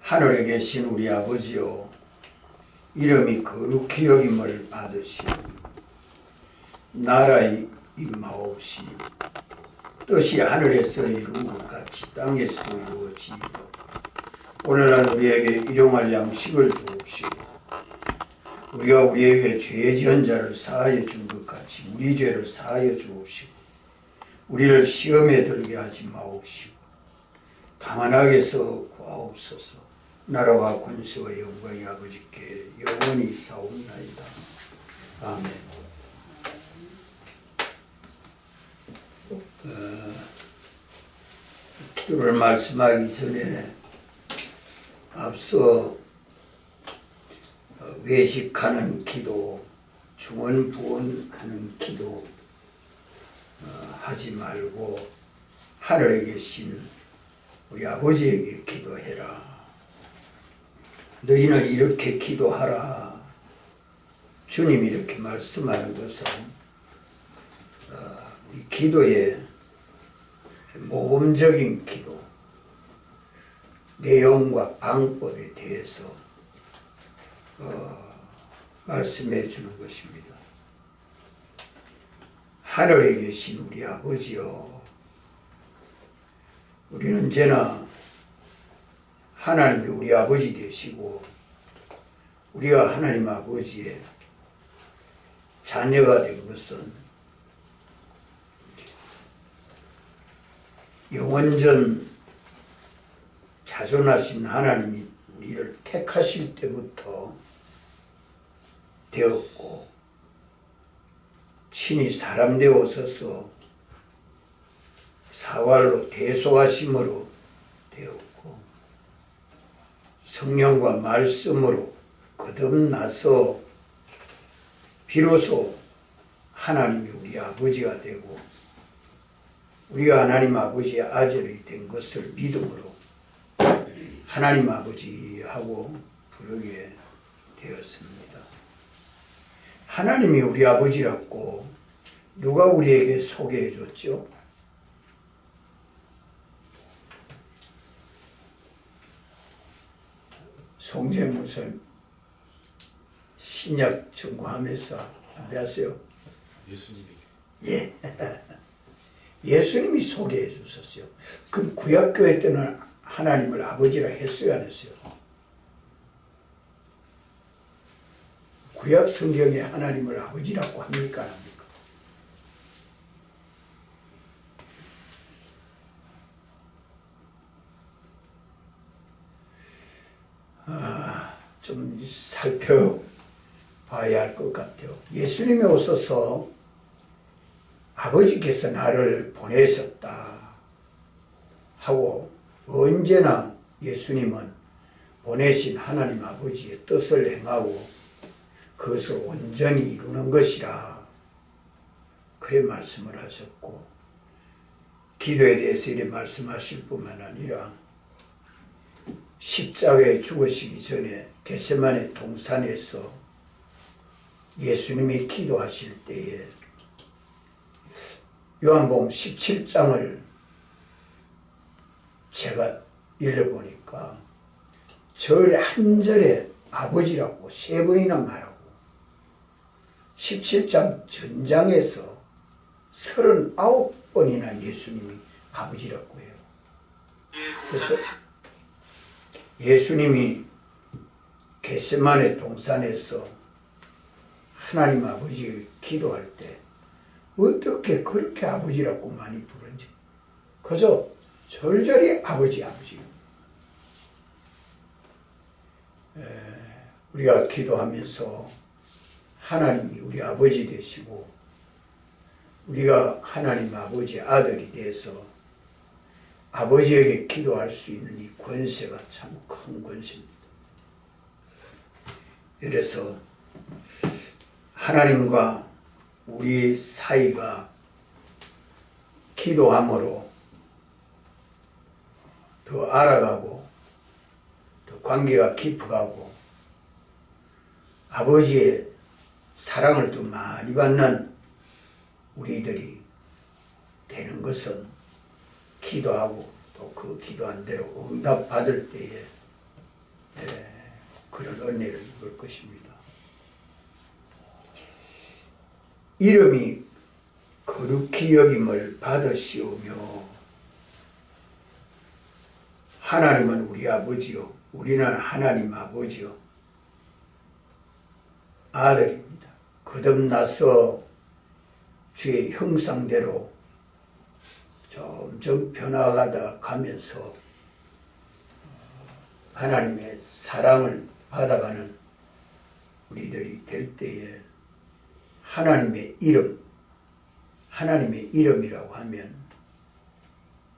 하늘에 계신 우리 아버지여, 이름이 거룩히 여김을 받으시오. 나라의 임하옵시니 뜻이 하늘에서 이룬 것 같이 땅에서도 이루어지이다. 오늘날 우리에게 일용할 양식을 주옵시고, 우리가 우리에게 죄 지은 자를 사하여 준 것 같이 우리 죄를 사하여 주옵시고, 우리를 시험에 들게 하지 마옵시고 다만 악에서 구하옵소서. 나라와 권세와 영광이 아버지께 영원히 사옵나이다. 아멘. 기도를 말씀하기 전에 앞서 외식하는 기도, 중언부언하는 기도 하지 말고 하늘에 계신 우리 아버지에게 기도해라. 너희는 이렇게 기도하라. 주님이 이렇게 말씀하는 것은 우리 기도의 모범적인 기도, 내용과 방법에 대해서 말씀해 주는 것입니다. 하늘에 계신 우리 아버지여, 우리는 언제나 하나님이 우리 아버지 되시고 우리가 하나님 아버지의 자녀가 된 것은 영원전 자존하신 하나님이 우리를 택하실 때부터 되었고, 친히 사람 되어 오셔서 사활로 대속하심으로 되었고, 성령과 말씀으로 거듭나서 비로소 하나님이 우리 아버지가 되고 우리가 하나님 아버지의 아들이 된 것을 믿음으로 하나님 아버지하고 부르게 되었습니다. 하나님이 우리 아버지라고 누가 우리에게 소개해 줬죠? 송재무선 신약 전공하면서 안배하세요? 예수님이. 예. 예수님이 소개해 주셨어요. 그럼 구약교회 때는 하나님을 아버지라 했어요, 안 했어요? 구약 성경에 하나님을 아버지라고 합니까, 안 합니까? 좀 살펴봐야 할 것 같아요. 예수님이 오셔서 아버지께서 나를 보내셨다 하고, 언제나 예수님은 보내신 하나님 아버지의 뜻을 행하고 그것을 온전히 이루는 것이라 그래 말씀을 하셨고, 기도에 대해서 이렇게 말씀하실 뿐만 아니라 십자가에 죽으시기 전에 겟세마네 동산에서 예수님이 기도하실 때에 요한복음 17장을 제가 읽어보니까 절 한 절에 아버지라고 3번이나 말하고 17장 전장에서 39번이나 예수님이 아버지라고 해요. 그래서 예수님이 겟세마네 동산에서 하나님 아버지에게 기도할 때 어떻게 그렇게 아버지라고 많이 부른지, 그저 절절히 아버지. 우리가 기도하면서 하나님이 우리 아버지 되시고 우리가 하나님 아버지의 아들이 돼서 아버지에게 기도할 수 있는 이 권세가 참 큰 권세입니다. 그래서 하나님과 우리 사이가 기도함으로 더 알아가고 더 관계가 깊어가고 아버지의 사랑을 더 많이 받는 우리들이 되는 것은 기도하고 또 그 기도한 대로 응답받을 때에 그런 은혜를 입을 것입니다. 이름이 거룩히 여김을 받으시오며 하나님은 우리 아버지요 우리는 하나님 아버지요 아들입니다. 거듭나서 주의 형상대로 점점 변화가다 가면서 하나님의 사랑을 받아가는 우리들이 될 때에 하나님의 이름이라고 하면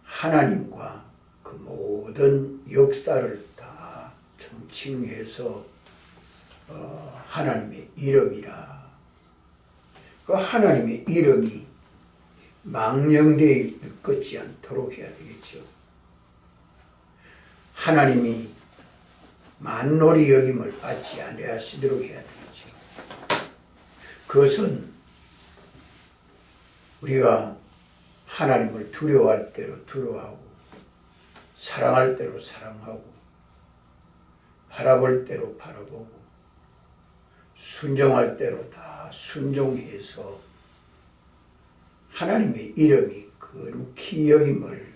하나님과 그 모든 역사를 다 정칭해서 하나님의 이름이라. 그 하나님의 이름이 망령되이 늙지 않도록 해야 되겠죠. 하나님이 만놀이 여김을 받지 아니하시도록 해야 되겠죠. 그것은 우리가 하나님을 두려워할 대로 두려워하고 사랑할 대로 사랑하고 바라볼 대로 바라보고 순종할 대로 다 순종해서 하나님의 이름이 거룩히 여김을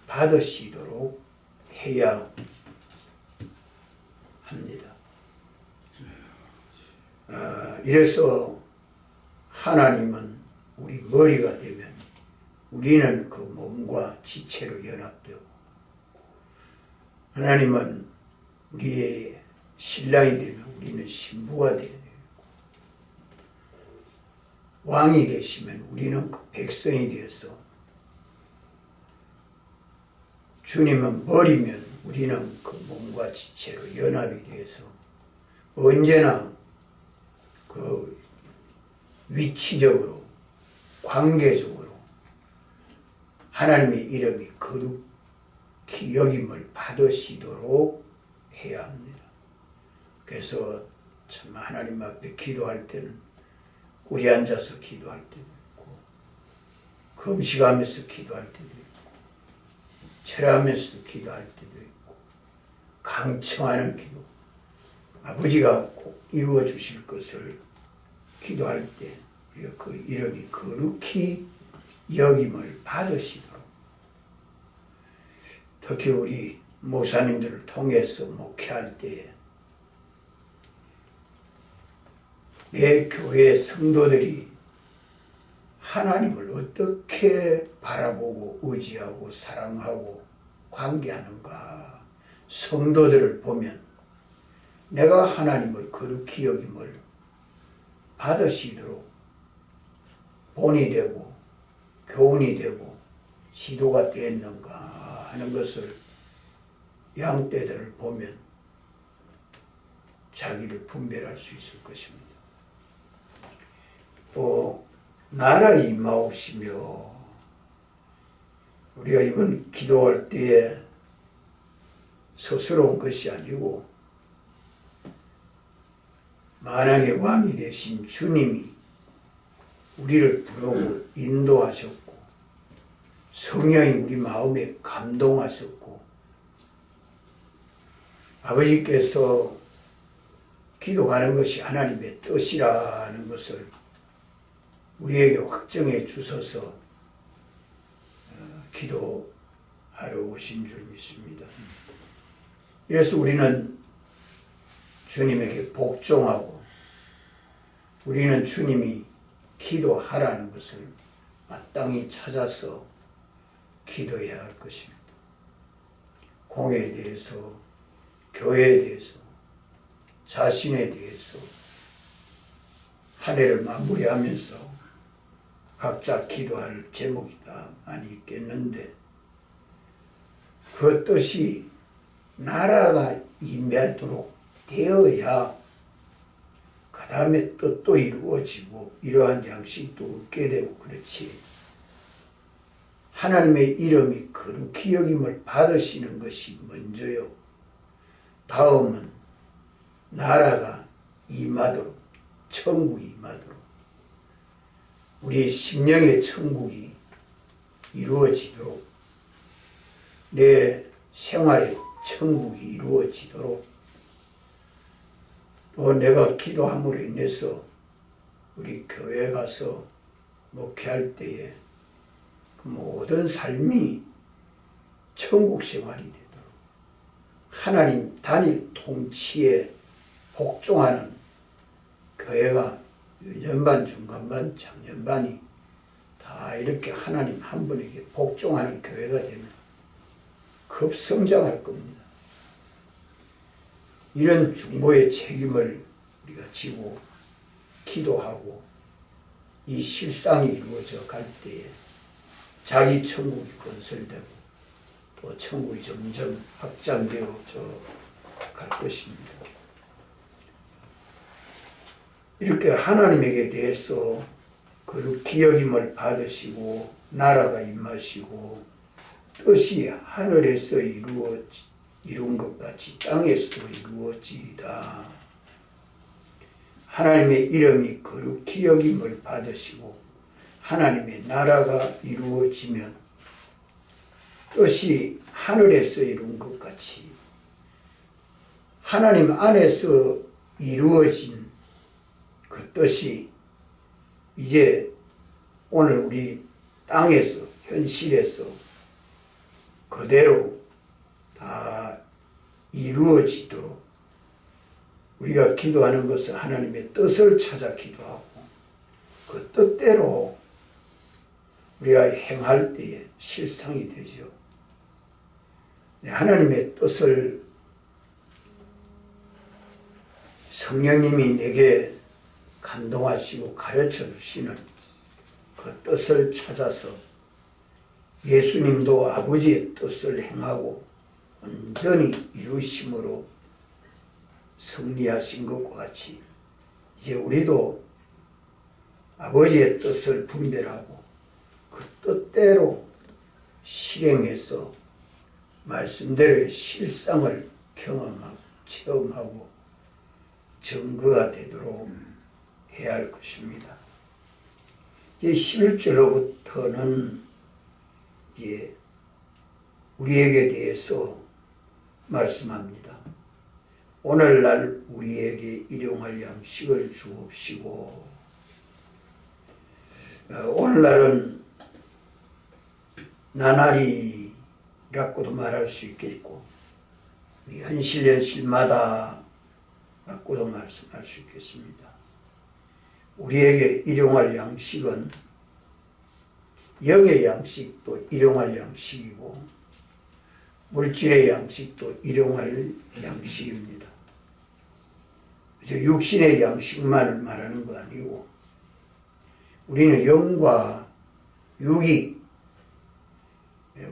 받으시도록 해야 합니다. 이래서 하나님은 우리 머리가 되면 우리는 그 몸과 지체로 연합되고 하나님은 우리의 신랑이 되면 우리는 신부가 되게 되고 왕이 되시면 우리는 그 백성이 되어서 주님은 머리면 우리는 그 몸과 지체로 연합이 되어서 언제나 그 위치적으로 관계적으로 하나님의 이름이 거룩히 여김을 받으시도록 해야 합니다. 그래서 참 하나님 앞에 기도할 때는 우리 앉아서 기도할 때도 있고 금식하면서 기도할 때도 있고 철하면서 기도할 때도 있고 강청하는 기도 아버지가 꼭 이루어 주실 것을 기도할 때 우리가 그 이름이 거룩히 여김을 받으시도록 특히 우리 목사님들을 통해서 목회할 때에 내 교회 성도들이 하나님을 어떻게 바라보고 의지하고 사랑하고 관계하는가 성도들을 보면 내가 하나님을 거룩히 여김을 받으시도록 본이 되고 교훈이 되고 지도가 되었는가 하는 것을 양떼들을 보면 자기를 분별할 수 있을 것입니다. 또 나라 임하옵시며 우리가 이번 기도할 때에 스스러운 것이 아니고 만왕의 왕이 되신 주님이 우리를 부르고 인도하셨고 성령이 우리 마음에 감동하셨고 아버지께서 기도하는 것이 하나님의 뜻이라는 것을 우리에게 확정해 주셔서 기도하러 오신 줄 믿습니다. 이래서 우리는 주님에게 복종하고 우리는 주님이 기도하라는 것을 마땅히 찾아서 기도해야 할 것입니다. 공회에 대해서, 교회에 대해서, 자신에 대해서 한 해를 마무리하면서 각자 기도할 제목이 다 많이 있겠는데 그 뜻이 나라가 임하도록 되어야 그 다음에 뜻도 이루어지고 이러한 양식도 얻게 되고 그렇지 하나님의 이름이 거룩히 여김을 받으시는 것이 먼저요. 다음은 나라가 임하도록 천국이 임하도록 우리 심령의 천국이 이루어지도록 내 생활에 천국이 이루어지도록, 또 내가 기도함으로 인해서 우리 교회 가서 목회할 때에 그 모든 삶이 천국 생활이 되도록 하나님 단일 통치에 복종하는 교회가 유년반, 중간반, 장년반이 다 이렇게 하나님 한 분에게 복종하는 교회가 되면 급성장할 겁니다. 이런 중보의 책임을 우리가 지고 기도하고 이 실상이 이루어져 갈 때에 자기 천국이 건설되고 또 천국이 점점 확장되어져 갈 것입니다. 이렇게 하나님에게 대해서 거룩히 여김을 받으시고 나라가 임하시고 뜻이 하늘에서 이룬 것 같이 땅에서도 이루어지이다. 하나님의 이름이 거룩히 여김을 받으시고 하나님의 나라가 이루어지면 뜻이 하늘에서 이룬 것 같이 하나님 안에서 이루어진 그 뜻이 이제 오늘 우리 땅에서 현실에서 그대로 다 이루어지도록 우리가 기도하는 것은 하나님의 뜻을 찾아 기도하고 그 뜻대로 우리가 행할 때에 실상이 되죠. 하나님의 뜻을 성령님이 내게 감동하시고 가르쳐 주시는 그 뜻을 찾아서 예수님도 아버지의 뜻을 행하고 온전히 이루심으로 승리하신 것과 같이 이제 우리도 아버지의 뜻을 분별하고 그 뜻대로 실행해서 말씀대로의 실상을 경험하고 체험하고 증거가 되도록 해야 할 것입니다. 이제 11절로부터는 이제 우리에게 대해서 말씀합니다. 오늘날 우리에게 일용할 양식을 주옵시고, 오늘날은 나날이라고도 말할 수 있겠고 우리 현실마다 라고도 말씀할 수 있겠습니다. 우리에게 일용할 양식은 영의 양식도 일용할 양식이고 물질의 양식도 일용할 양식입니다. 육신의 양식만을 말하는 거 아니고 우리는 영과 육이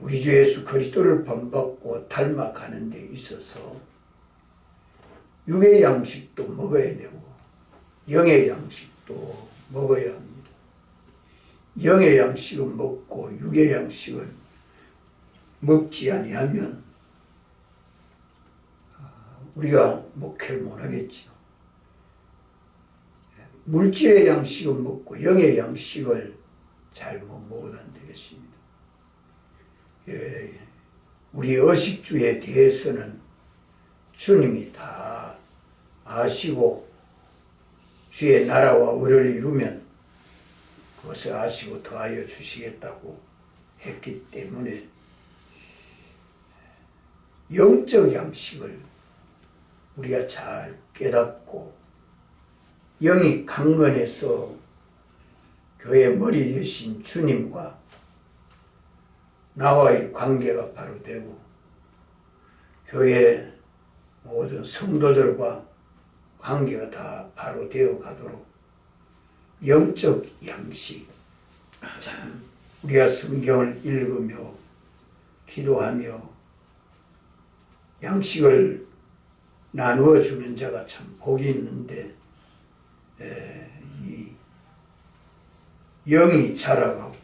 우리 주 예수 그리스도를 본받고 닮아가는 데 있어서 육의 양식도 먹어야 되고 영의 양식도 먹어야 합니다. 영의 양식은 먹고 육의 양식은 먹지 아니하면 우리가 목회를 못하겠죠. 물질의 양식은 먹고 영의 양식을 잘 못 먹어도 안 되겠습니다. 우리 의식주에 대해서는 주님이 다 아시고 주의 나라와 의를 이루면 그것을 아시고 더하여 주시겠다고 했기 때문에 영적 양식을 우리가 잘 깨닫고 영이 강건해서 교회 머리 되신 주님과 나와의 관계가 바로 되고 교회 모든 성도들과 관계가 다 바로 되어 가도록 영적 양식, 참 우리가 성경을 읽으며 기도하며 양식을 나누어 주는 자가 참 복이 있는데 이 영이 자라가고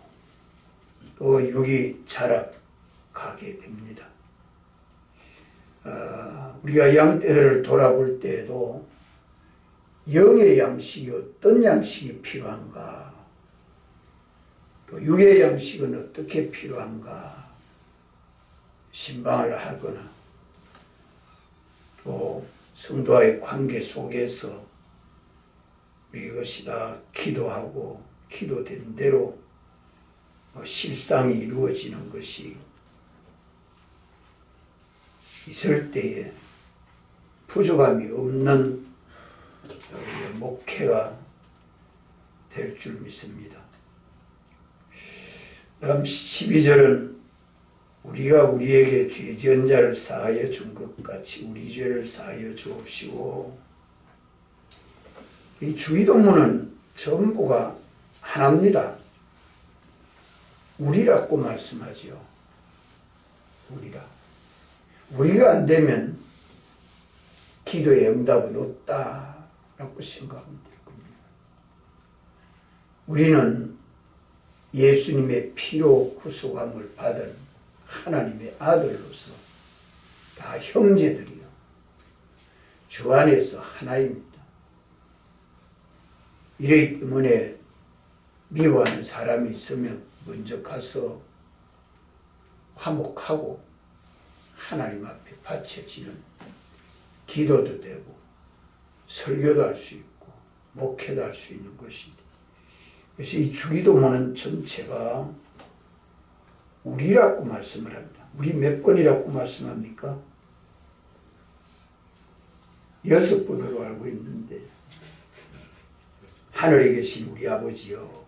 또 육이 자라가게 됩니다. 우리가 양떼들을 돌아볼 때에도 영의 양식이 어떤 양식이 필요한가, 또 육의 양식은 어떻게 필요한가 신방을 하거나 또 성도와의 관계 속에서 우리 이것이 다 기도하고 기도된 대로 실상이 이루어지는 것이 있을 때에 부족함이 없는 우리의 목회가 될 줄 믿습니다. 다음 12절은 우리가 우리에게 죄 지은 자를 사하여 준 것 같이 우리 죄를 사하여 주옵시고, 이 주기도문은 전부가 하나입니다. 우리라고 말씀하죠. 우리라. 우리가 안 되면 기도의 응답은 없다라고 생각하면 될 겁니다. 우리는 예수님의 피로 구속함을 받은 하나님의 아들로서 다 형제들이요, 주 안에서 하나입니다. 이러기 때문에 미워하는 사람이 있으면 먼저 가서 화목하고 하나님 앞에 바쳐지는 기도도 되고 설교도 할 수 있고 목회도 할 수 있는 것이죠. 그래서 이 주기도문은 전체가 우리라고 말씀을 합니다. 우리 몇 번이라고 말씀합니까? 6번으로 알고 있는데, 하늘에 계신 우리 아버지여,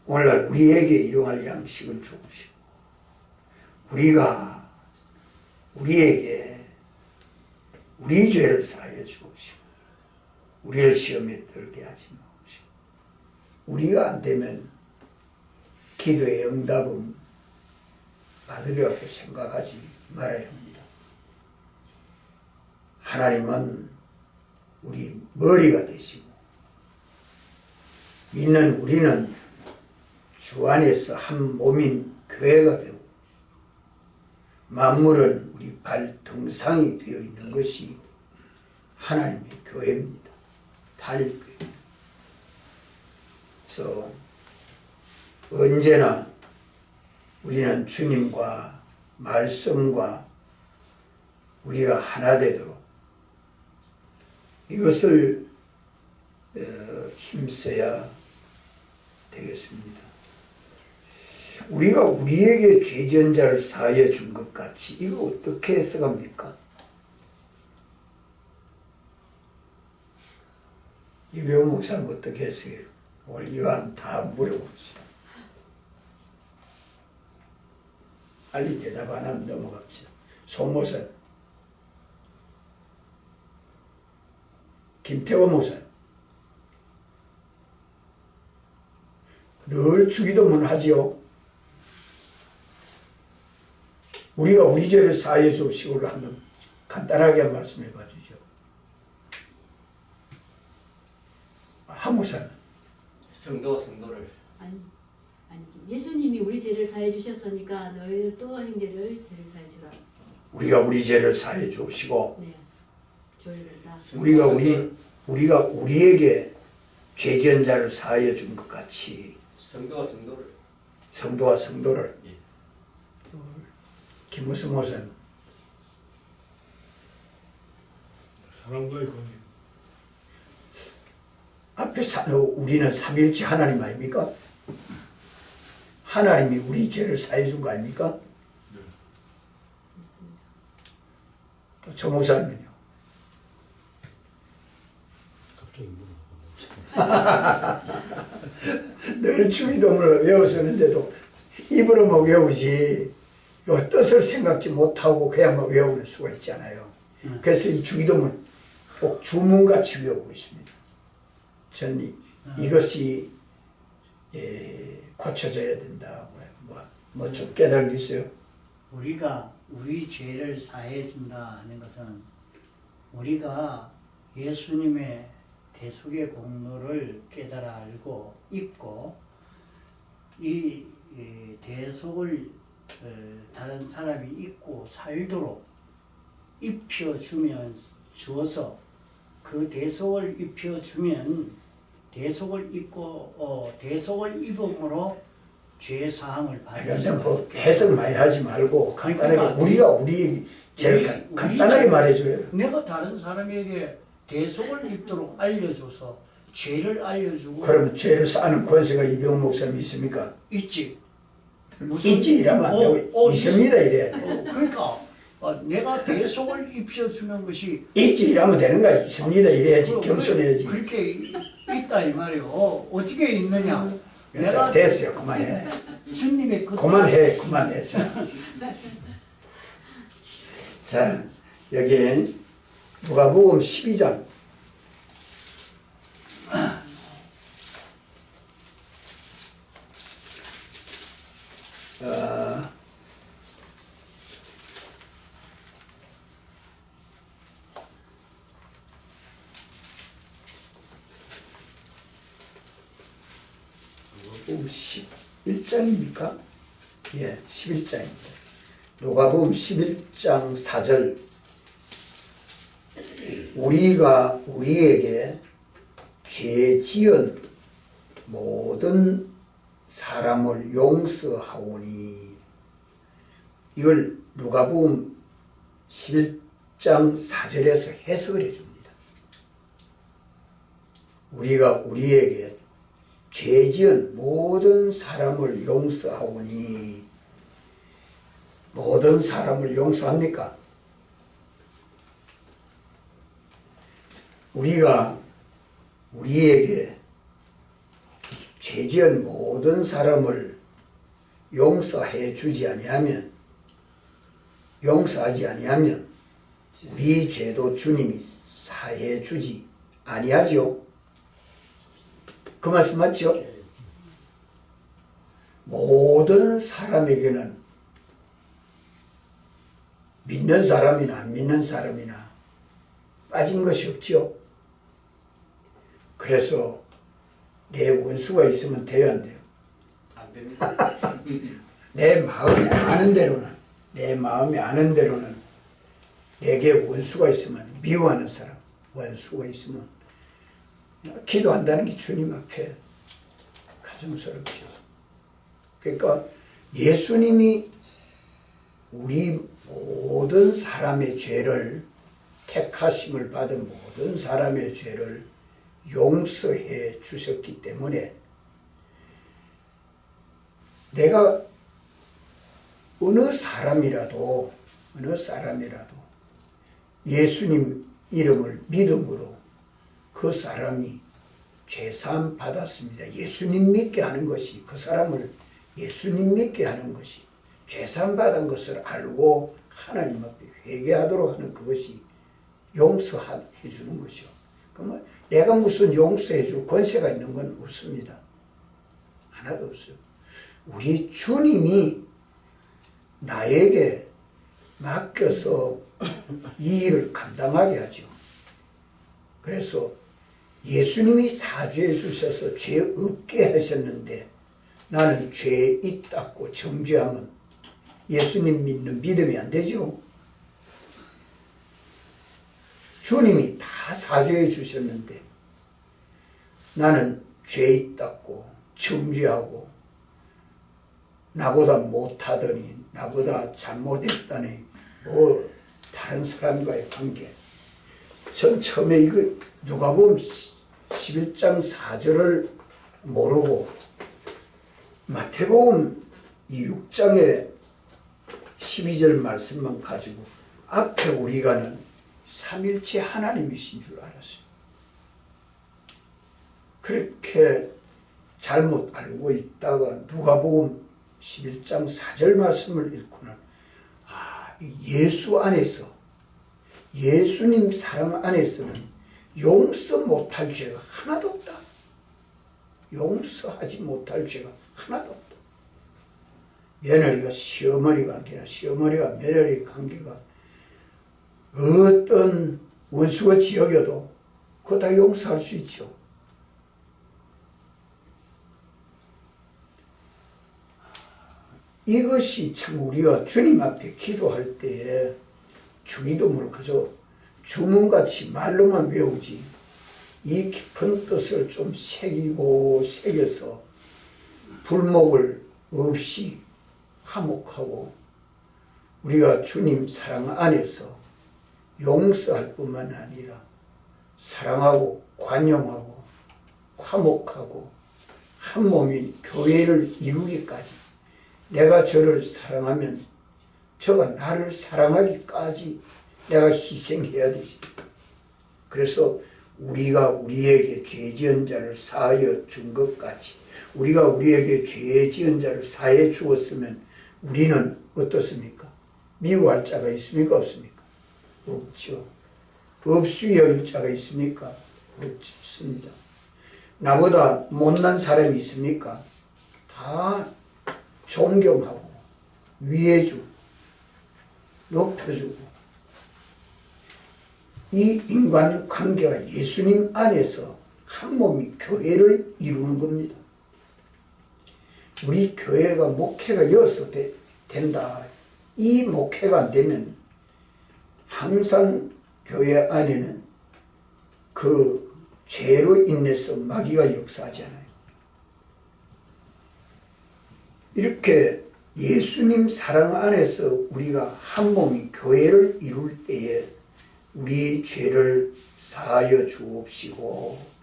오늘날 우리에게 일용할 양식을 주옵시고, 우리가 우리에게 우리 죄를 사하여 주옵시고, 우리를 시험에 들게 하지 마옵시고. 우리가 안 되면 기도의 응답은 받으려고 생각하지 말아야 합니다. 하나님은 우리 머리가 되시고, 믿는 우리는 주 안에서 한 몸인 교회가 되고, 만물은 우리 발등상이 되어 있는 것이 하나님의 교회입니다. 단일교회. 그래서 언제나 우리는 주님과 말씀과 우리가 하나 되도록 이것을 힘써야 되겠습니다. 우리가 우리에게 죄 지은 자를 사하여 준 것 같이, 이거 어떻게 해석합니까? 이배우 목사는 어떻게 해석해요? 오늘 이거 다 물어봅시다. 빨리 대답 안 하면 넘어갑시다. 송 목사, 김태호 목사, 늘 주기도문 하지요. 우리가 우리 죄를 사하여 주옵시고를 한번 간단하게 말씀해 봐 주죠. 한 목사는 성도가 성도를 아니지. 예수님이 우리 죄를 사해 주셨으니까 너희들 또 형제를 죄를 사해 주라. 우리가 우리 죄를 사해 주옵시고, 네. 조회를 다. 우리가 우리에게 죄 지은 자를 사하여 준 것 같이 성도가 성도를 성도와 성도를. 예. 김무수 목사님 사람과의 관계. 앞에 우리는 삼위일체 하나님 아닙니까? 하나님이 우리 죄를 사해 준 거 아닙니까? 네. 또 조 목사님은요? 갑자기 물어봐. 늘 주기도문을 외웠었는데도 입으로 뭐 외우지 요 뜻을 생각지 못하고 그냥 뭐 외우는 수가 있잖아요. 그래서 이 주기도문 꼭 주문같이 외우고 있습니다. 저는 이것이 고쳐져야 된다고 해요. 뭐 좀 깨달은 게 있어요? 우리가 우리 죄를 사해 준다 하는 것은 우리가 예수님의 대속의 공로를 깨달아 알고 있고, 이 대속을 다른 사람이 입고 살도록 주어서 그 대속을 입혀주면 대속을 입고 대속을 입음으로 죄 사함을 받을 그런데 수가 뭐 있다. 해석 많이 하지 말고 간단하게 그러니까 우리가 우리 제일 간단하게 말해줘요. 내가 다른 사람에게 대속을 입도록 알려줘서 죄를 알려주고 그러면 죄를 사는 권세가 이병 목사님 있습니까? 있지. 있지 이러면 안 되고 있습니다 이래야 돼. 그러니까 내가 대속을 입혀주는 것이 있지 이러면 되는 거야. 있습니다 이래야지. 겸손해야지. 그렇게 있다 이 말이요. 어떻게 있느냐? 자, 내가 됐어요. 그만해. 주님의 그 그만해. 자, 여기 누가복음 12장. 누가복음 11장입니까? 예, 11장입니다. 누가복음 11장 4절. 우리가 우리에게 죄 지은 모든 사람을 용서하오니. 이걸 누가복음 11장 4절에서 해석을 해줍니다. 우리가 우리에게 죄 지은 모든 사람을 용서하오니. 모든 사람을 용서합니까? 우리가 우리에게 죄 지은 모든 사람을 용서해 주지 아니하면, 용서하지 아니하면 우리 죄도 주님이 사해 주지 아니하죠. 그 말씀 맞죠? 모든 사람에게는 믿는 사람이나 안 믿는 사람이나 빠진 것이 없죠. 그래서 내 원수가 있으면 돼요, 안 돼요? 안 됩니다. 내 마음에 아는 대로는 내게 원수가 있으면, 미워하는 사람, 원수가 있으면 기도한다는 게 주님 앞에 가정스럽죠. 그러니까 예수님이 우리 모든 사람의 죄를, 택하심을 받은 모든 사람의 죄를 용서해 주셨기 때문에 내가 어느 사람이라도 예수님 이름을 믿음으로 그 사람이 죄사함 받았습니다. 예수님 믿게 하는 것이, 그 사람을 예수님 믿게 하는 것이, 죄사함 받은 것을 알고 하나님 앞에 회개하도록 하는 그것이 용서해 주는 것이요. 그러면 내가 무슨 용서해 줄 권세가 있는 건 없습니다. 하나도 없어요. 우리 주님이 나에게 맡겨서 이 일을 감당하게 하죠. 그래서 예수님이 사죄해 주셔서 죄 없게 하셨는데 나는 죄 있다고 정죄하면 예수님 믿는 믿음이 안 되죠. 주님이 다 사죄해 주셨는데 나는 죄 있다고 정죄하고 나보다 못하더니, 나보다 잘못했다니, 뭐 다른 사람과의 관계. 전 처음에 이거 누가복음 11장 4절을 모르고 마태복음 6장의 12절 말씀만 가지고 앞에 우리가는 삼일체 하나님이신 줄 알았어요. 그렇게 잘못 알고 있다가 누가복음 11장 4절 말씀을 읽고는 예수 안에서, 예수님 사랑 안에서는 용서 못할 죄가 하나도 없다. 용서하지 못할 죄가 하나도 없다. 며느리가 시어머니가 아니라 시어머니가 며느리 관계가 어떤 원수가 지어겨도 그거 다 용서할 수 있죠. 이것이 참 우리가 주님 앞에 기도할 때에 주기도문을 그저 주문같이 말로만 외우지 이 깊은 뜻을 좀 새겨서 불목을 없이 화목하고 우리가 주님 사랑 안에서 용서할 뿐만 아니라 사랑하고 관용하고 화목하고 한 몸인 교회를 이루기까지, 내가 저를 사랑하면 저가 나를 사랑하기까지 내가 희생해야 되지. 그래서 우리가 우리에게 죄 지은 자를 사하여 준 것 같이, 우리가 우리에게 죄 지은 자를 사해 주었으면 우리는 어떻습니까? 미워할 자가 있습니까? 없습니까? 없죠. 없슈 여길 자가 있습니까? 없습니다. 나보다 못난 사람이 있습니까? 다 존경하고 위해주고 높여주고, 이 인간관계가 예수님 안에서 한 몸이 교회를 이루는 겁니다. 우리 교회가 목회가 여어서 된다. 이 목회가 안 되면 항상 교회 안에는 그 죄로 인해서 마귀가 역사하잖아요. 이렇게 예수님 사랑 안에서 우리가 한 몸이 교회를 이룰 때에 우리 죄를 사하여 주옵시고,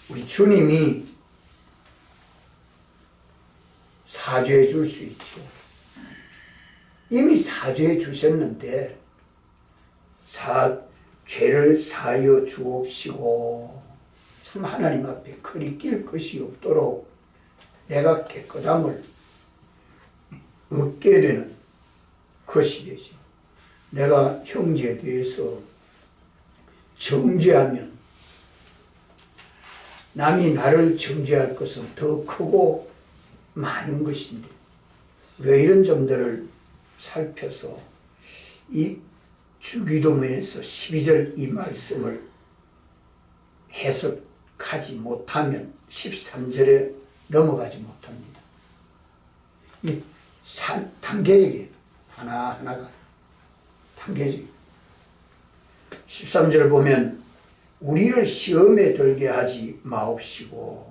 우리 주님이 사죄해 줄 수 있죠. 이미 사죄해 주셨는데 죄를 사하여 주옵시고, 참 하나님 앞에 거리낄 것이 없도록 내가 깨끗함을 얻게 되는 것이 되죠. 내가 형제에 대해서 정죄하면 남이 나를 정죄할 것은 더 크고 많은 것인데, 왜 이런 점들을 살펴서 이 주기도문에서 12절 이 말씀을 해석하지 못하면 13절에 넘어가지 못합니다. 이 단계적이에요. 하나하나가 단계적이에요. 13절 보면 우리를 시험에 들게 하지 마옵시고,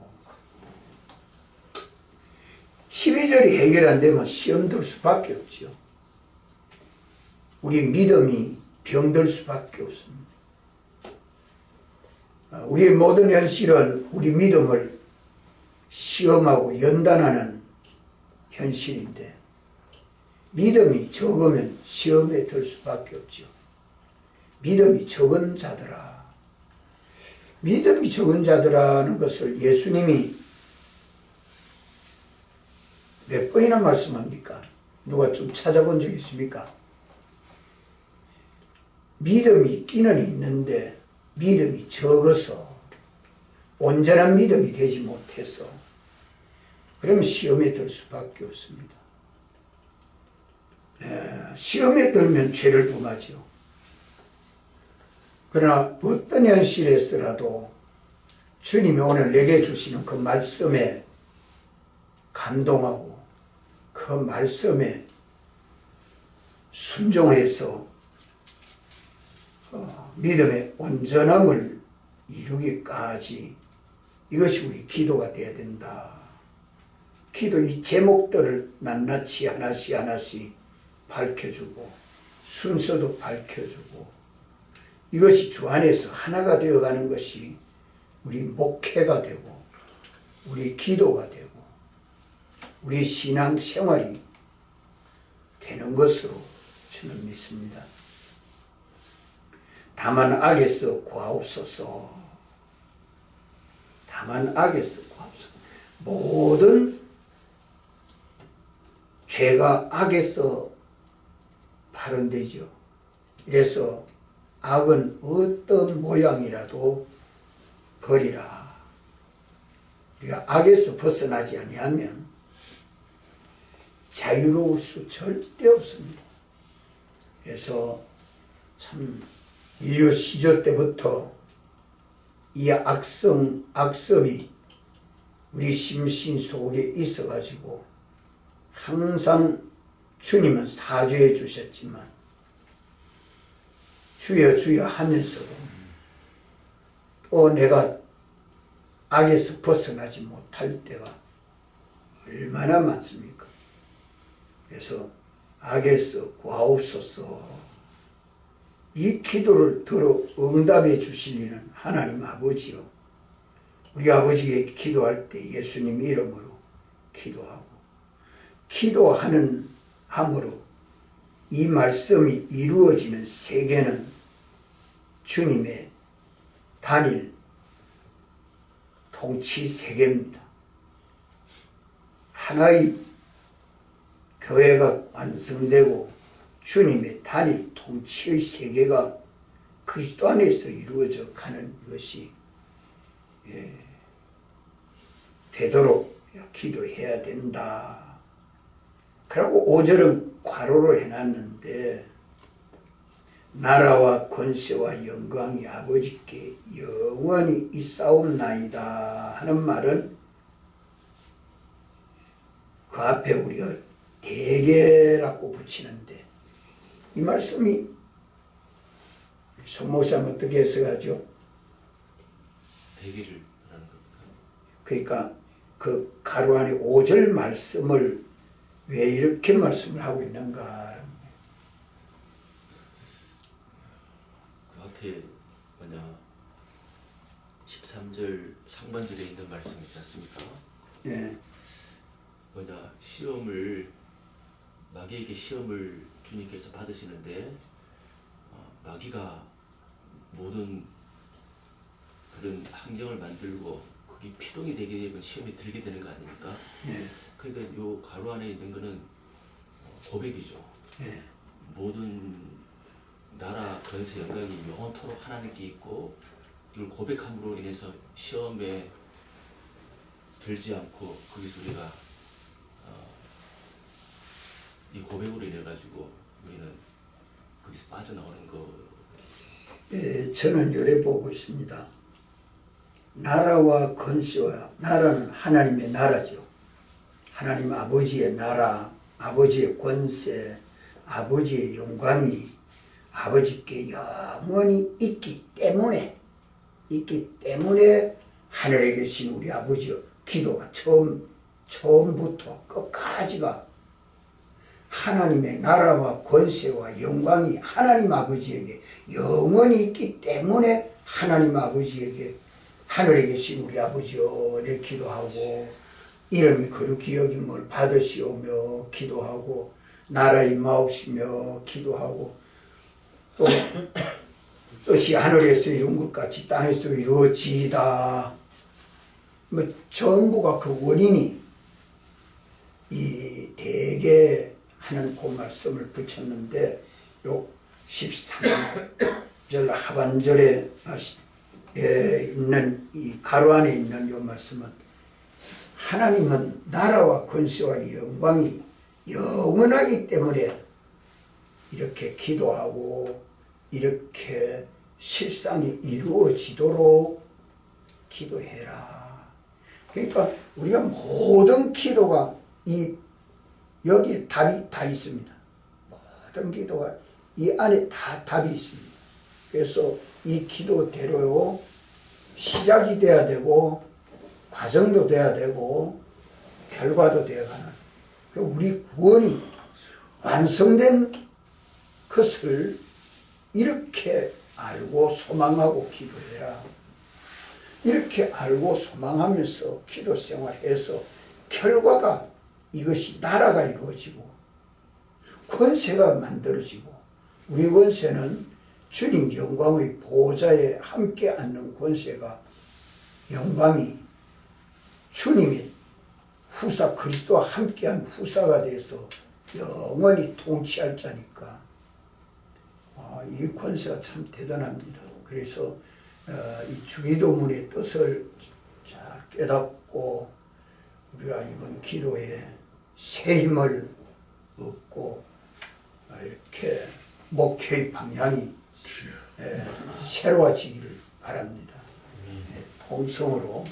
12절이 해결 안 되면 시험 들 수밖에 없죠. 우리 믿음이 병들 수밖에 없습니다. 우리의 모든 현실은 우리 믿음을 시험하고 연단하는 현실인데, 믿음이 적으면 시험에 들 수밖에 없죠. 믿음이 적은 자들아. 믿음이 적은 자들아는 것을 예수님이 몇 번이나 말씀합니까? 누가 좀 찾아본 적 있습니까? 믿음이 있기는 있는데 믿음이 적어서, 온전한 믿음이 되지 못해서 그러면 시험에 들 수밖에 없습니다. 시험에 들면 죄를 범하죠. 그러나 어떤 현실에서라도 주님이 오늘 내게 주시는 그 말씀에 감동하고 그 말씀에 순종해서 믿음의 온전함을 이루기까지, 이것이 우리 기도가 되어야 된다. 기도 이 제목들을 낱낱이 하나씩 하나씩 밝혀주고 순서도 밝혀주고, 이것이 주 안에서 하나가 되어가는 것이 우리 목회가 되고 우리 기도가 되고 우리 신앙 생활이 되는 것으로 저는 믿습니다. 다만 악에서 구하옵소서. 다만 악에서 구하옵소서. 모든 죄가 악에서 발현되죠. 그래서 악은 어떤 모양이라도 버리라. 우리가 악에서 벗어나지 아니하면 자유로울 수 절대 없습니다. 그래서 참 인류 시조 때부터 이 악습이 우리 심신 속에 있어가지고 항상 주님은 사죄해 주셨지만 주여 주여 하면서도 또 내가 악에서 벗어나지 못할 때가 얼마나 많습니까? 그래서 악에서 구하옵소서. 이 기도를 들어 응답해 주실 이는 하나님 아버지요. 우리 아버지에게 기도할 때 예수님 이름으로 기도하고 기도하는 함으로 이 말씀이 이루어지는 세계는 주님의 단일 통치 세계입니다. 하나의 교회가 완성되고 주님의 단일 통치의 세계가 그리스도 안에서 이루어져 가는 것이 되도록 기도해야 된다. 그리고 5절은 괄호로 해놨는데 나라와 권세와 영광이 아버지께 영원히 있사옵나이다 하는 말은 그 앞에 우리가 대개라고 붙이는데 이 말씀이 손목사님 어떻게 해석하죠? 대기를 하는 겁니까? 그러니까 그 가로 안에 5절 말씀을 왜 이렇게 말씀을 하고 있는가? 그 앞에 뭐냐 13절 상반절에 있는 말씀 있지 않습니까? 예. 뭐냐 시험을 마귀에게 시험을 주님께서 받으시는데 마귀가 모든 그런 환경을 만들고 그게 피동이 되게 되면 시험이 들게 되는 거 아닙니까? 예. 그러니까 요 가로 안에 있는 거는 고백이죠. 예. 모든 나라 권세 영광이 영원토록 하나님께 있고 이걸 고백함으로 인해서 시험에 들지 않고 거기서 우리가 이 고백으로 인해 가지고 우리는 거기서 빠져나오는 거. 예, 저는 요래 보고 있습니다. 나라와 권세와 나라는 하나님의 나라죠. 하나님 아버지의 나라, 아버지의 권세, 아버지의 영광이 아버지께 영원히 있기 때문에 하늘에 계신 우리 아버지요 기도가 처음부터 끝까지가 하나님의 나라와 권세와 영광이 하나님 아버지에게 영원히 있기 때문에 하나님 아버지에게 하늘에 계신 우리 아버지여 이렇게 기도하고 이름이 거룩히 여김을 받으시오며 기도하고 나라 임하옵시며 기도하고 또 뜻이 하늘에서 이룬 것 같이 땅에서 이루어지이다. 뭐 전부가 그 원인이 이 대개 하는 그 말씀을 붙였는데 요 13절 하반절에 있는 이 가로 안에 있는 요 말씀은 하나님은 나라와 권세와 영광이 영원하기 때문에 이렇게 기도하고 이렇게 실상이 이루어지도록 기도해라. 그러니까 우리가 모든 기도가 여기에 답이 다 있습니다. 모든 기도가 이 안에 다 답이 있습니다. 그래서 이 기도대로 시작이 돼야 되고 과정도 돼야 되고 결과도 되어가는 우리 구원이 완성된 것을 이렇게 알고 소망하고 기도해라. 이렇게 알고 소망하면서 기도 생활해서 결과가 이것이 나라가 이루어지고 권세가 만들어지고 우리 권세는 주님 영광의 보좌에 함께 앉는 권세가 영광이 주님이 후사 그리스도와 함께한 후사가 돼서 영원히 통치할 자니까 이 권세가 참 대단합니다. 그래서 이 주기도문의 뜻을 잘 깨닫고 우리가 이번 기도에 새 힘을 얻고 이렇게 목회의 방향이 새로워지기를 바랍니다. 통성으로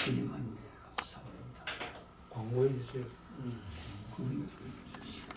주님 은혜 감사합니다. 광고해 주세요. 공유 주시고